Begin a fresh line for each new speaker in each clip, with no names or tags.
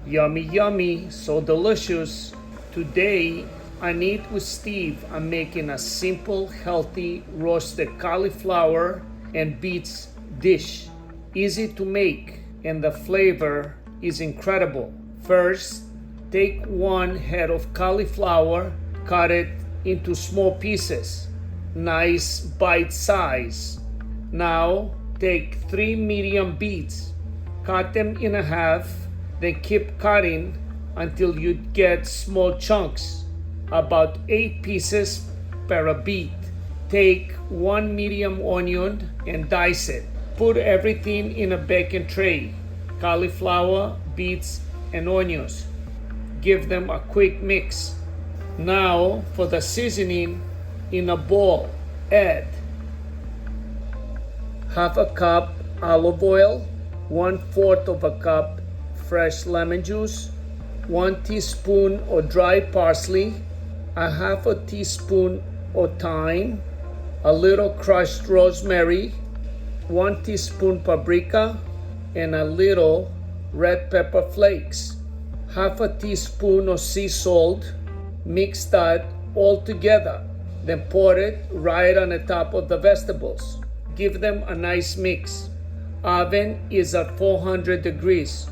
Yummy, yummy, so delicious. Today, on Eat with Steve, I'm making a simple, healthy roasted cauliflower and beets dish. Easy to make, and the flavor is incredible. First, take one head of cauliflower, cut it into small pieces, nice bite size. Now, take 3 medium beets, cut them in half, then keep cutting until you get small chunks, about 8 pieces per beet. Take 1 medium onion and dice it. Put everything in a baking tray, cauliflower, beets, and onions. Give them a quick mix. Now for the seasoning, in a bowl, add half a cup olive oil, 1/4 of a cup fresh lemon juice, 1 teaspoon of dry parsley, a half a teaspoon of thyme, a little crushed rosemary, 1 teaspoon paprika, and a little red pepper flakes, half a teaspoon of sea salt. Mix that all together, then pour it right on the top of the vegetables. Give them a nice mix. Oven is at 400 degrees.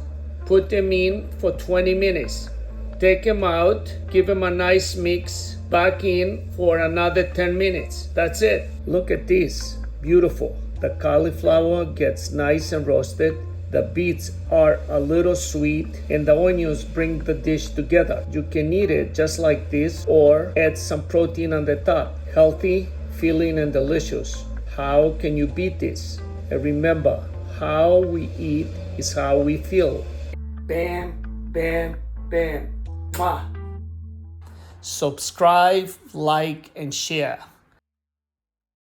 Put them in for 20 minutes. Take them out, give them a nice mix, back in for another 10 minutes. That's it. Look at this, beautiful. The cauliflower gets nice and roasted. The beets are a little sweet, and the onions bring the dish together. You can eat it just like this or add some protein on the top. Healthy, filling, and delicious. How can you beat this? And remember, how we eat is how we feel. Bam, bam, bam. Mwah. Subscribe, like, and share.